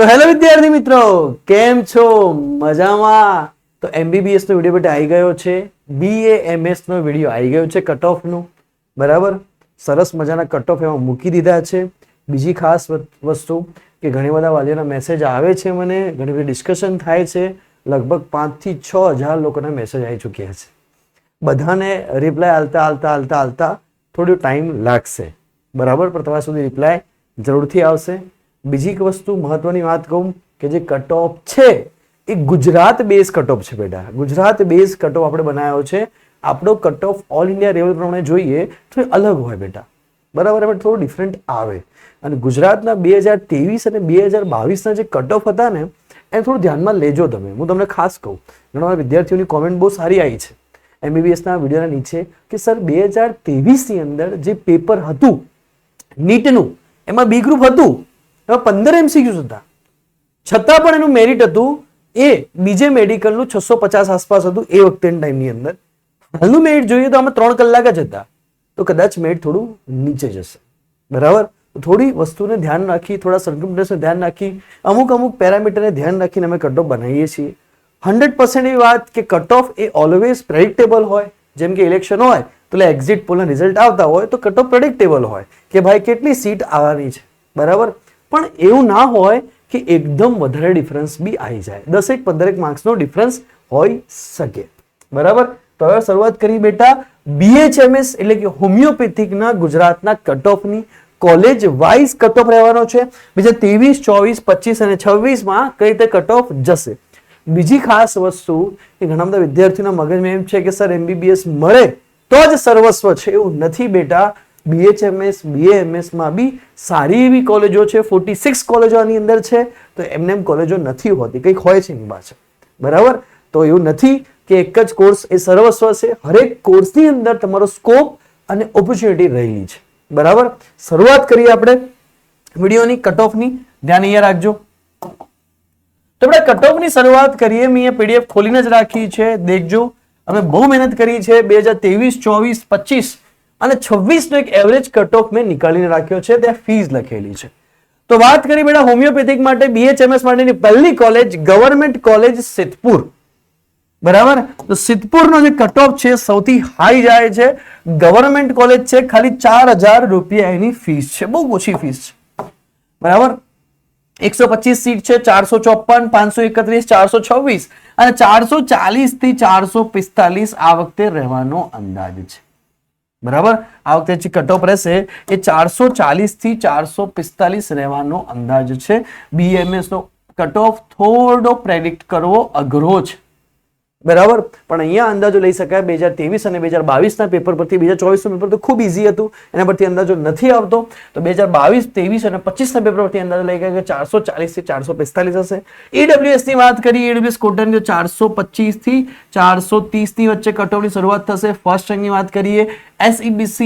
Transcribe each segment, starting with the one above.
તો હેલો વિદ્યાર્થી મિત્રો, કેમ છો? મજામાં? તો MBBS નો વિડીયો બેટા આવી ગયો છે, BAMS નો વિડીયો આવી ગયો છે કટ ઓફ નું, બરાબર. સરસ મજાના કટ ઓફ એમાં મૂકી દીધા છે. બીજી ખાસ વસ્તુ કે ઘણી બધા વાલીઓના મેસેજ આવે છે, મને ઘણી બધી ડિસ્કશન થાય છે. લગભગ 5 થી 6 હજાર લોકોના મેસેજ આવી ચૂક્યા છે. બધાને રિપ્લાય આલતા થોડો ટાઈમ લાગશે, બરાબર, પણ તમારા સુધી રિપ્લાય જરૂરથી આવશે. બીજી એક વસ્તુ મહત્વની વાત કહું કે જે કટ ઓફ છે એ ગુજરાત બેઝ કટ ઓફ છે બેટા. ગુજરાત બેઝ કટ ઓફ આપણે બનાવ્યો છે. આપણો cut off all India level પ્રમાણે જોઈએ તો એ અલગ હોય બેટા, બરાબર, એમાં થોડું ડિફરન્ટ આવે. અને ગુજરાતના 2023 અને 2022ના જે કટ ઓફ હતા ને એ થોડું ધ્યાનમાં લેજો તમે. હું તમને ખાસ કહું, ઘણા વિદ્યાર્થીઓની કોમેન્ટ બહુ સારી આવી છે MBBSના વિડીયોના નીચે કે સર 2023ની અંદર જે પેપર હતું નીટનું એમાં બી ગ્રુપ હતું, એમાં 15 MCQs હતા, છતાં પણ એનું મેરિટ હતું એ બીજે મેડિકલનું 650 આસપાસ હતું એ વખતે ટાઈમની અંદર. હાલનું મેરિટ જોઈએ તો આમાં 3 કલાક જ હતા, તો કદાચ મેરિટ થોડું નીચે જશે, બરાબર. થોડી વસ્તુને ધ્યાન રાખી, થોડા સર્કમસ્ટન્સને ધ્યાન રાખી, અમુક પેરામીટરને ધ્યાન રાખીને અમે કટ ઓફ બનાવીએ છીએ. 100% એવી વાત કે કટ ઓફ એ ઓલવેઝ પ્રેડિક્ટેબલ હોય. જેમ કે ઇલેક્શન હોય તો એક્ઝિટ પોલના રિઝલ્ટ આવતા હોય તો કટ ઓફ પ્રેડિક્ટેબલ હોય કે ભાઈ કેટલી સીટ આવવાની છે, બરાબર. પણ એવું ના હોય કે એકદમ વધારે ડિફરન્સ બી આવી જાય. 10-15 માર્ક્સનો ડિફરન્સ હોઈ શકે, બરાબર. તો હવે શરૂઆત કરી બેટા BHMS એટલે કે હોમિયોપેથિકના ગુજરાતના કટ ઓફની. કોલેજ વાઇઝ કટ ઓફ રહેવાનો છે. બીજા 23, 24, 25 અને 26માં કઈ રીતે કટ ઓફ જશે. બીજી ખાસ વસ્તુ કે ઘણા બધા વિદ્યાર્થીઓના મગજમાં એમ છે કે સર MBBS મળે તો જ સર્વસ્વ છે, એવું નથી બેટા. BHMS BAMS માં બી સારી એવી કોલેજો છે, 46 કોલેજો આની અંદર છે. તો એમને એમ કોલેજો નથી હોતી, કંઈક હોય છે એની પાસે, બરાબર. તો એવું નથી કે એક જ કોર્સ એ સર્વસ્વ છે. હરેક કોર્સની અંદર તમારો સ્કોપ અને ઓપોર્ચ્યુનિટી રહેલી છે, બરાબર. શરૂઆત કરીએ આપણે વિડીયોની કટ ઓફની. ધ્યાન અહીંયા રાખજો. તો આપણે કટ ઓફની શરૂઆત કરીએ. મેં અહીંયા PDF ખોલીને જ રાખી છે, દેખજો. અમે બહુ મહેનત કરી છે. 2023, 24, 25 અને 26 નો એક એવરેજ કટ ઓફ મેં નીકાળીને રાખ્યો છે, ત્યાં ફીસ લખેલી છે. તો વાત કરી બેટા હોમિયોપેથિક માટે BHMS માટેની પહેલી કોલેજ ગવર્મેન્ટ કોલેજ સિદ્ધપુર, બરાબર. તો સિદ્ધપુરનો જે કટ ઓફ છે સૌથી હાઈ જાય છે. ગવર્મેન્ટ કોલેજ છે, ખાલી 4000 રૂપિયા એની ફીસ છે, બહુ ઓછી ફીસ છે, બરાબર. 125 સીટ છે, 454, 531, 426 અને 440 થી 445 આ વખતે રહેવાનો અંદાજ છે, બરાબર. આ વખતે જે કટ ઓફ રહેશે એ 440 થી 445 રહેવાનો અંદાજ છે. BMS નો કટ ઓફ થોડો પ્રેડિક્ટ કરવો અઘરો છે, બરાબર. પણ અહીંયા અંદાજો લઈ શકાય. 2023 અને 2022ના પેપર પરથી. 2024નું પેપર તો ખૂબ ઇઝી હતું, એના પરથી અંદાજો નથી આવતો. તો 2022, 23 અને 25ના પેપર પરથી અંદાજો લઈ ગયા કે 440 થી 445 હશે. EWS ની વાત કરીએ, EWS કોટનની 425 થી 430 ની વચ્ચે કટ ઓફની શરૂઆત થશે. ફર્સ્ટ રેન્કની વાત કરીએ. SEBC,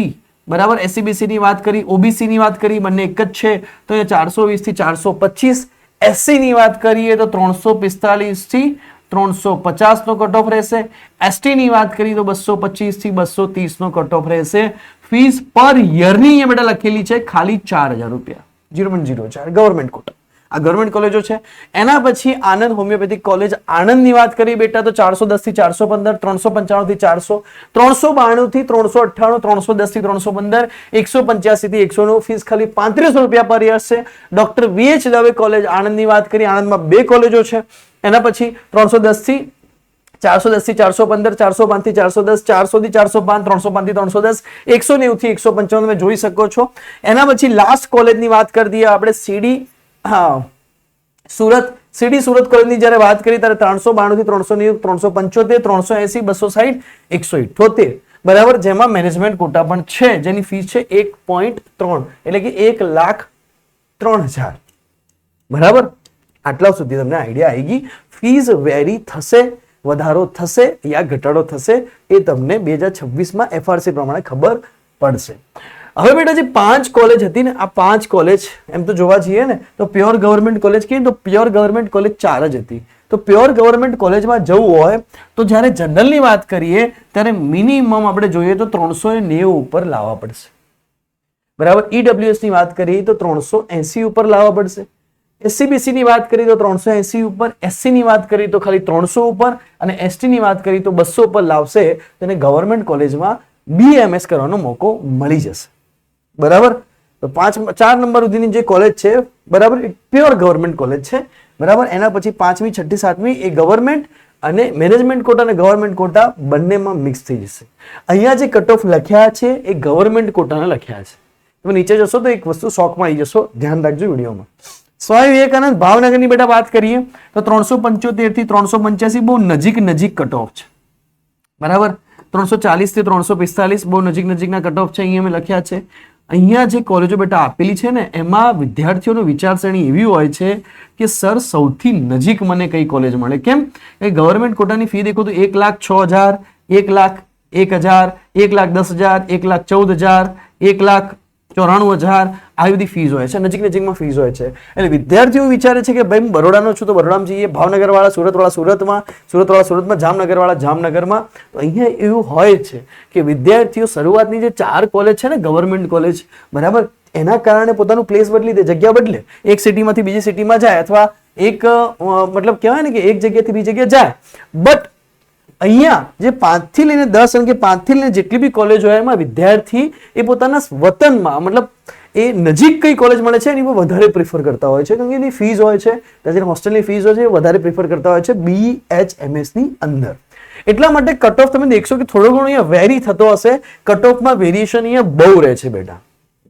બરાબર, SEBC ની વાત કરી, OBC ની વાત કરી, બંને એક જ છે, તો એ 420 થી 425. SC ની વાત કરીએ તો 345 થી 350 નો કટ ઓફ રહેશે. ST ની વાત કરીએ તો 225 થી 230 નો કટ ઓફ રહેશે. ફીસ પર યરની અહીંયા બેટા લખેલી છે ખાલી 4000 રૂપિયા, 0.04 ગવર્મેન્ટ કોટા. આ ગવર્મેન્ટ કોલેજો છે. એના પછી આનંદ હોમિયોપેથિક કોલેજ આણંદની વાત કરી બેટા તો 410 થી 415, 395 થી 400, 392 થી 398, 310 થી 315, 185 થી 100 નો ફીસ ખાલી 3500 રૂપિયા પર યર છે. ડોક્ટર VH દવે કોલેજ આણંદની વાત કરી. આણંદમાં 2 કોલેજો છે. એના પછી 310 થી 410 થી 415, 405 થી 410, 400 થી 405, 305 થી 310, 190 થી 155 તમે જોઈ શકો છો. એના પછી લાસ્ટ કોલેજની વાત કરી દઈએ આપણે CD સુરત કોલેજની જ્યારે વાત કરી ત્યારે 392 થી 390, 375, 380, 260, 178, બરાબર. જેમાં મેનેજમેન્ટ કોટા પણ છે, જેની ફીસ છે 1.3 એટલે કે 1,03,000, બરાબર. આટલા સુધી તમને આઈડિયા આવી ગઈ. ફીસ વેરી થશે, વધારો થશે યા ઘટાડો થશે એ તમને 2026માં FRC પ્રમાણે ખબર પડશે. હવે બેટા જે 5 કોલેજ હતી ને, આ 5 કોલેજ એમ તો જોવા જઈએ ને તો પ્યોર ગવર્મેન્ટ કોલેજ કહીએ તો પ્યોર ગવર્મેન્ટ કોલેજ 4 જ હતી. તો પ્યોર ગવર્મેન્ટ કોલેજમાં જવું હોય તો જ્યારે જનરલની વાત કરીએ ત્યારે મિનિમમ આપણે જોઈએ તો 390 ઉપર લાવવા પડશે, બરાબર. EWS ની વાત કરીએ તો 380 ઉપર લાવવા પડશે. એસસીબીસી ની વાત કરીએ તો 380 ઉપર, એસસી ની વાત કરીએ તો ખાલી 300 ઉપર અને એસટી ની વાત કરીએ તો 200 ઉપર લાવશે તેને ગવર્મેન્ટ કોલેજમાં બીએમએસ કરવાનો મોકો મળી જશે. બરાબર. તો 4 નંબર સુધીની જે કોલેજ છે બરાબર એ પ્યોર ગવર્મેન્ટ કોલેજ છે. બરાબર. એના પછી 5મી 6ઠી 7મી એ ગવર્મેન્ટ અને મેનેજમેન્ટ કોટા અને ગવર્મેન્ટ કોટા બંનેમાં મિક્સ થઈ જશે. અહીંયા જે કટ ઓફ લખ્યા છે એ ગવર્મેન્ટ કોટાના લખ્યા છે. તમે નીચે જશો તો એક વસ્તુ શોખમાં આવી જશો, ધ્યાન રાખજો વિડીયોમાં. સ્વામી વિવેકાનંદ ભાવનગરની બેટા વાત કરીએ તો 375 થી 385 બહુ નજીક કટ ઓફ છે. બરાબર. 340 થી 345 બહુ નજીકના કટ ઓફ છે. અહીંયા મેં લખ્યા છે. અહીંયા જે કોલેજો બેટા આપેલી છે ને એમાં વિદ્યાર્થીઓનું વિચારસરણી એવી હોય છે કે સર સૌથી નજીક મને કઈ કોલેજ મળે. કેમ કે ગવર્મેન્ટ કોટાની ફી દેખો તો 1,06,000, 1,01,000, 1,10,000, 1,14,000, 1,94,000 આવી બધી ફીસ હોય છે. નજીકમાં ફીસ હોય છે. એટલે વિદ્યાર્થીઓ વિચારે છે કે ભાઈ હું બરોડાનો છું તો બરોડામાં જઈએ, ભાવનગર વાળા સુરતમાં, જામનગર વાળા જામનગરમાં. તો અહીંયા એવું હોય છે કે વિદ્યાર્થીઓ શરૂઆતની જે 4 કોલેજ છે ને ગવર્મેન્ટ કોલેજ બરાબર એના કારણે પોતાનું પ્લેસ બદલી દે, જગ્યા બદલે, એક સિટીમાંથી બીજી સિટીમાં જાય અથવા એક મતલબ કહેવાય ને કે એક જગ્યાથી બીજી જગ્યાએ જાય. બટ અહીંયા જે 5 થી લઈને 10 અને કે 5 થી લઈને જેટલી બી કોલેજ હોય એમાં વિદ્યાર્થી એ પોતાના વતનમાં મતલબ એ નજીક કઈ કોલેજ મળે છે એની વધારે પ્રિફર કરતા હોય છે. કારણ કે એની ફીસ હોય છે, ત્યાં હોસ્ટેલની ફીસ હોય છે, એ વધારે પ્રિફર કરતા હોય છે BHMS ની અંદર. એટલા માટે કટ ઓફ તમે દેખશો કે થોડો ઘણો અહીંયા વેરી થતો હશે. કટ ઓફમાં વેરિએશન અહીંયા બહુ રહે છે બેટા.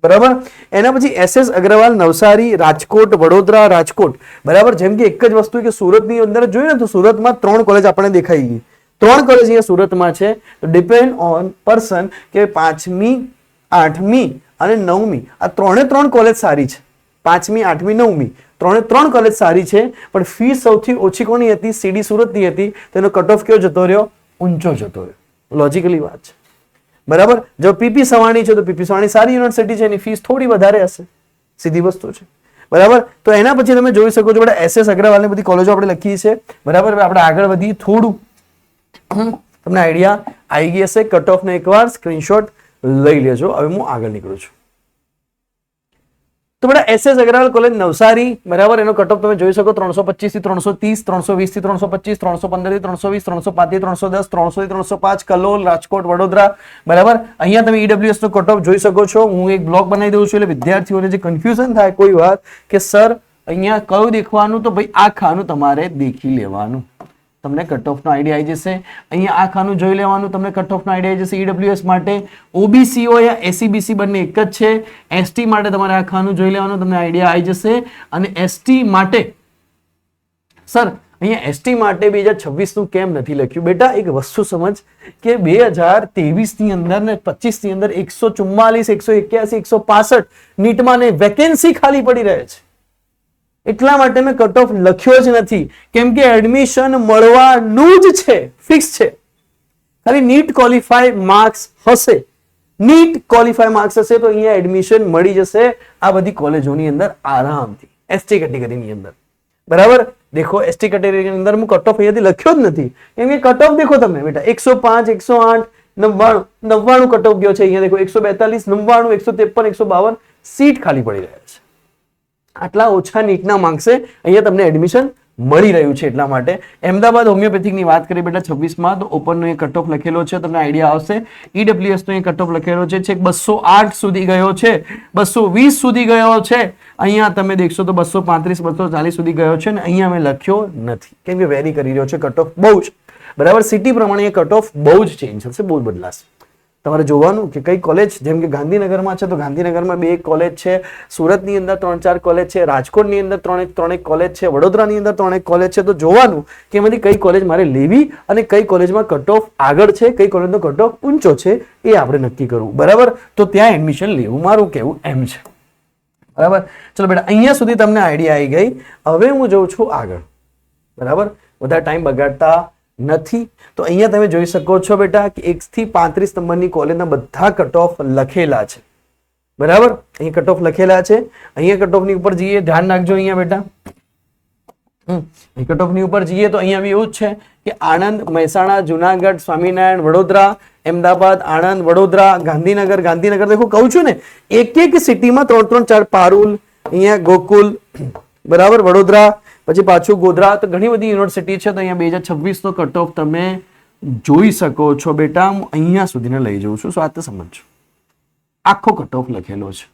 બરાબર. એના પછી SS અગ્રવાલ નવસારી, રાજકોટ, વડોદરા, રાજકોટ. બરાબર. જેમ કે એક જ વસ્તુ કે સુરતની અંદર જોઈએ ને તો સુરતમાં 3 કોલેજ આપણને દેખાઈ ગઈ. 3 કોલેજ અહીંયા સુરતમાં છે. તો ડિપેન્ડ ઓન પર્સન કે 5મી 8મી અને 9મી આ 3 કોલેજ સારી છે. 5મી 8મી 9મી 3 કોલેજ સારી છે. પણ ફી સૌથી ઓછી કોની હતી? CD સુરતની હતી. તેનો કટ ઓફ કેવો જતો રહ્યો? ઊંચો જતો રહ્યો. લોજિકલી વાત છે. બરાબર. જો PP સવાણી છે તો PP સવાણી સારી યુનિવર્સિટી છે, એની ફીસ થોડી વધારે હશે. સીધી વસ્તુ છે. બરાબર. તો એના પછી તમે જોઈ શકો છો બેટા SS અગ્રવાલની બધી કોલેજો આપણે લખી છે. બરાબર. આપણે આગળ વધીએ થોડું તમને આઈડિયા આવી ગઈ હશે. કટ ઓફ ને એકવાર સ્ક્રીનશોટ લઈ લેજો. હવે હું આગળ નીકળું છું. તો બેટા SS અગ્રવાલ કોલેજ નવસારી બરાબર એનો કટ ઓફ તમે જોઈ શકો 325 થી 330, 320 થી 325, 315 થી 320, 305 થી 310, 300 થી 305, કલોલ, રાજકોટ, વડોદરા. બરાબર. અહીંયા તમે EWS નો કટ ઓફ જોઈ શકો છો. હું એક બ્લોગ બનાવી દઉં છું એટલે વિદ્યાર્થીઓને જે કન્ફ્યુઝન થાય કોઈ વાત કે સર અહીંયા કયું દેખવાનું, તો ભાઈ આ ખાનું તમારે દેખી લેવાનું. તમને કટ ઓફ નો આઈડિયા આવી જશે. અહીંયા આ ખાનું જોઈ લેવાનું, તમને કટ ઓફ નો આઈડિયા આવી જશે. EWS માટે OBC હોય યા SCBC બંને એક જ છે. ST માટે તમારે આ ખાનું જોઈ લેવાનું, તમને આઈડિયા આવી જશે. અને ST માટે સર અહીંયા ST માટે 2026 નું કેમ નથી લખ્યું? બેટા એક વસ્તુ સમજ કે 2023 ની અંદર ને 25 ની અંદર 144, 181, 165 નીટમાં ને વેકેન્સી ખાલી પડી રહે છે. એટલા માટે મેં કટ ઓફ લખ્યો જ નથી. કેમ કે એડમિશન મળવાનું જ છે, ફિક્સ છે. ખાલી નીટ ક્વોલિફાય માર્ક્સ હશે, નીટ ક્વોલિફાય માર્ક્સ હશે તો અહીંયા એડમિશન મળી જશે આ બધી કોલેજોની અંદર આરામથી. ST કેટેગરીની અંદર બરાબર. દેખો ST કેટેગરીની અંદર હું કટ ઓફ અહીંયાથી લખ્યો જ નથી. કેમ કે કટ ઓફ દેખો તમે બેટા 105, 108, 99 કટ ઓફ ગયો છે. અહીંયા દેખો 142, 99, 153, 152 સીટ ખાલી પડી રહ્યા છે. આટલા ઓછા નીટના માર્ક્સે અહીંયા તમને એડમિશન મળી રહ્યું છે. એટલા માટે અમદાવાદ હોમિયોપેથિક ની વાત કરીએ બેટા 26 માં તો ઓપન નો કટ ઓફ લખેલો છે, તમને આઈડિયા આવશે. EWS નો કટ ઓફ લખેલો છે, છેક 208 સુધી ગયો છે, 220 સુધી ગયો છે. અહીંયા તમે દેખશો તો 235, 240 સુધી ગયો છે. ને અહીંયા મેં લખ્યો નથી કેમ કે વેરી કરી રહ્યો છે કટ ઓફ બહુ જ. બરાબર. સિટી પ્રમાણે કટ ઓફ બહુ જ ચેન્જ થશે, બહુ જ બદલાશે. તમારે જોવાનું કે કઈ કોલેજ, જેમ કે ગાંધીનગરમાં છે તો ગાંધીનગરમાં 2 કોલેજ છે, સુરતની અંદર 3-4 કોલેજ છે, રાજકોટની અંદર 3 કોલેજ છે, વડોદરાની અંદર 3 કોલેજ છે. તો જોવાનું કે એમાંથી કઈ કોલેજ મારે લેવી અને કઈ કોલેજમાં કટ ઓફ આગળ છે, કઈ કોલેજનો કટ ઓફ ઊંચો છે એ આપણે નક્કી કરવું. બરાબર. તો ત્યાં એડમિશન લેવું, મારું કેવું એમ છે. બરાબર. ચલો બેટા અહીંયા સુધી તમને આઈડિયા આવી ગઈ. હવે હું જઉં છું આગળ. બરાબર. બધા ટાઈમ બગાડતા નથી. તો અહીંયા તમે જોઈ શકો છો બેટા કે 1 થી 35 નંબરની કોલેજના બધા કટ ઓફ લખેલા છે. બરાબર. અહીં કટ ઓફ લખેલા છે. અહીંયા કટ ઓફ ની ઉપર જઈએ, ધ્યાન રાખજો અહીંયા બેટા. કટ ઓફ ની ઉપર જઈએ તો અહીંયા બી એવું જ છે કે આણંદ, મહેસાણા, જુનાગઢ, સ્વામિનારાયણ, વડોદરા, અમદાવાદ, આણંદ, વડોદરા, ગાંધીનગર દેખો કહું છું ને એક સિટીમાં 3-3, 4 પારુલ, અહીંયા ગોકુલ, બરાબર, વડોદરા, પછી પાછું ગોધરા, તો ઘણી બધી યુનિવર્સિટી છે. તો અહીંયા 2026 નો કટ ઓફ તમે જોઈ શકો છો બેટા. હું અહીંયા સુધીને લઈ જઉં છું, વાત સમજો. આખો કટ ઓફ લખેલો છે,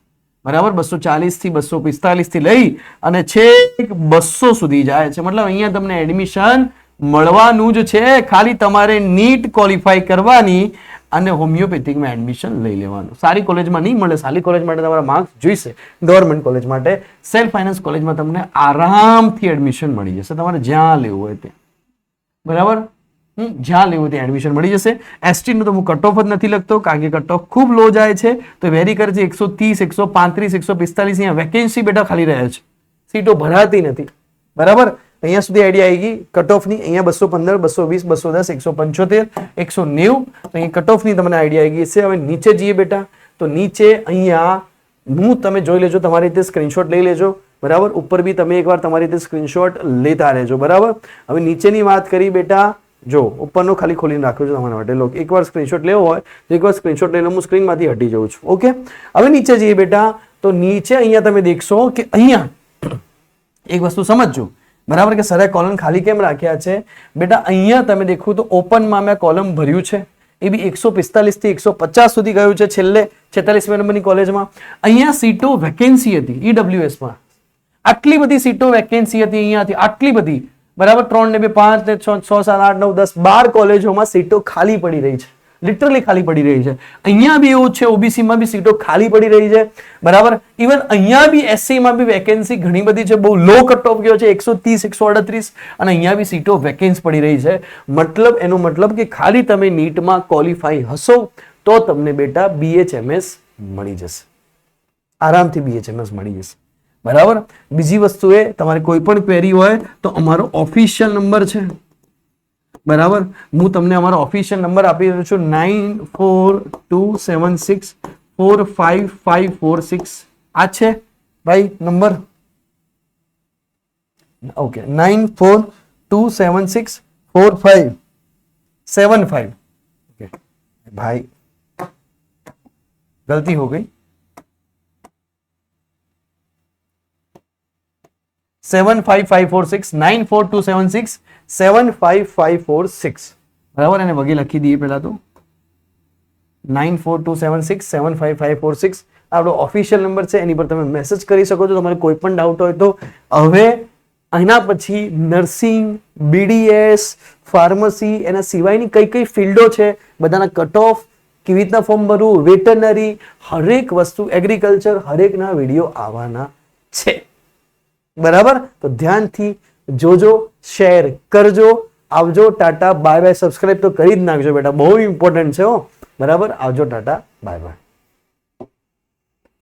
બરાબર. 240 થી 245 થી લઈ અને છેક 200 સુધી જાય છે. મતલબ અહીંયા તમને એડમિશન મળવાનું જ છે. ખાલી તમારે નીટ ક્વોલિફાય કરવાની અને હોમિયોપેથિકમાં એડમિશન લઈ લેવાનું. સારી કોલેજમાં નહીં મળે, સારી કોલેજ માટે તમારા માર્ક્સ જોઈશે. ગવર્મેન્ટ કોલેજ માટે, સેલ્ફ ફાઇનાન્સ કોલેજમાં તમને આરામથી એડમિશન મળી જશે. તમારે જ્યાં લેવું હોય ત્યાં, બરાબર, જ્યાં લેવું ત્યાં એડમિશન મળી જશે. એસટી નું તો હું કટ ઓફ જ નથી લખતો, કારણ કે કટ ઓફ ખૂબ લો જાય છે. તો વેરી કરજે. 130, 135, 145 અહીંયા વેકેન્સી બેટા ખાલી રહે છે, સીટો ભરાતી નથી, બરાબર. અહીંયા સુધી આઈડિયા આવી ગઈ કટ ઓફ ની. અહીંયા 215, 220, 210, 175, 190. તો અહીંયા કટ ઓફ ની તમને આઈડિયા આવી ગઈ છે. હવે નીચે જઈએ બેટા, તો નીચે અહીંયા તમે જોઈ લેજો, તમારી રીતે સ્ક્રીનશોટ લઈ લેજો, બરાબર. ઉપર બી તમે એકવાર તમારી રીતે સ્ક્રીનશોટ લેતા રહેજો, બરાબર. હવે નીચેની વાત કરી બેટા, જો ઉપરનો ખાલી ખોલીને રાખ્યો છું તમારા માટે. લોકો એકવાર સ્ક્રીનશોટ લેવો હોય તો એકવાર સ્ક્રીનશોટ લઈને હું સ્ક્રીનમાંથી હટી જાઉં છું. ઓકે, હવે નીચે જઈએ બેટા, તો નીચે અહીંયા તમે દેખશો કે અહીંયા એક વસ્તુ સમજજો, બરાબર, કે સરે કોલમ ખાલી કેમ રાખ્યા છે બેટા. અહીંયા તમે દેખો તો ઓપનમાં મેં કોલમ ભર્યું છે, એ બી 145 થી 150 સુધી ગયું છે છેલ્લે 46 નંબરની કોલેજમાં. અહીંયા સીટો વેકેન્સી હતી ઈડબ્લ્યુએસ માં, આટલી બધી સીટો વેકેન્સી હતી અહીંયાથી, આટલી બધી, બરાબર. 3 ને 2 5 ને 6 7 8 9 10 12 કોલેજોમાં સીટો ખાલી પડી રહી છે, લિટરલી ખાલી પડી રહી છે. અહીંયા બી એવું છે, ઓબીસી માં બી સીટો ખાલી પડી રહી છે, બરાબર. ઇવન અહીંયા બી એસસી માં બી વેકેન્સી ઘણી બધી છે, બહુ લો કટ ઓફ ગયો છે 130, 138, અને અહીંયા બી સીટો વેકેન્સ પડી રહી છે. મતલબ એનો મતલબ કે ખાલી તમે નીટમાં ક્વોલિફાઈ હશો તો તમને બેટા BHMS મળી જશે, આરામથી BHMS મળી જશે, બરાબર. બીજી વસ્તુ એ, તમારે કોઈ પણ ક્વેરી હોય તો અમારો ઓફિશિયલ નંબર છે, બરાબર. હું તમને અમારો ઓફિશિયલ નંબર આપી રહ્યો છું, 9426455546. આ છે ભાઈ નંબર. ઓકે, 94264575. ઓકે ભાઈ, गलती हो गई. 75546, 94276 75546, બરાબર. એને વગી લખી દઈએ પહેલા તો, 94276 75546 આપણો ઓફિશિયલ નંબર છે. એની પર તમે મેસેજ કરી શકો છો તમારે કોઈ પણ ડાઉટ હોય તો. હવે એના પછી નર્સિંગ, BDS, ફાર્મસી, એના સિવાયની કઈ કઈ ફિલ્ડો છે, બધાના કટ ઓફ, કેવી રીતના ફોર્મ ભરવું, વેટરનરી, હરેક વસ્તુ, એગ્રીકલ્ચર, હરેકના વિડીયો આવવાના છે, બરાબર. તો ધ્યાનથી જોજો, શેર કરજો. આવજો, ટાટા, બાય બાય. સબસ્ક્રાઇબ તો કરી જ નાખજો બેટા, બહુ ઇમ્પોર્ટન્ટ છે હો, બરાબર. આવજો, ટાટા, બાય બાય.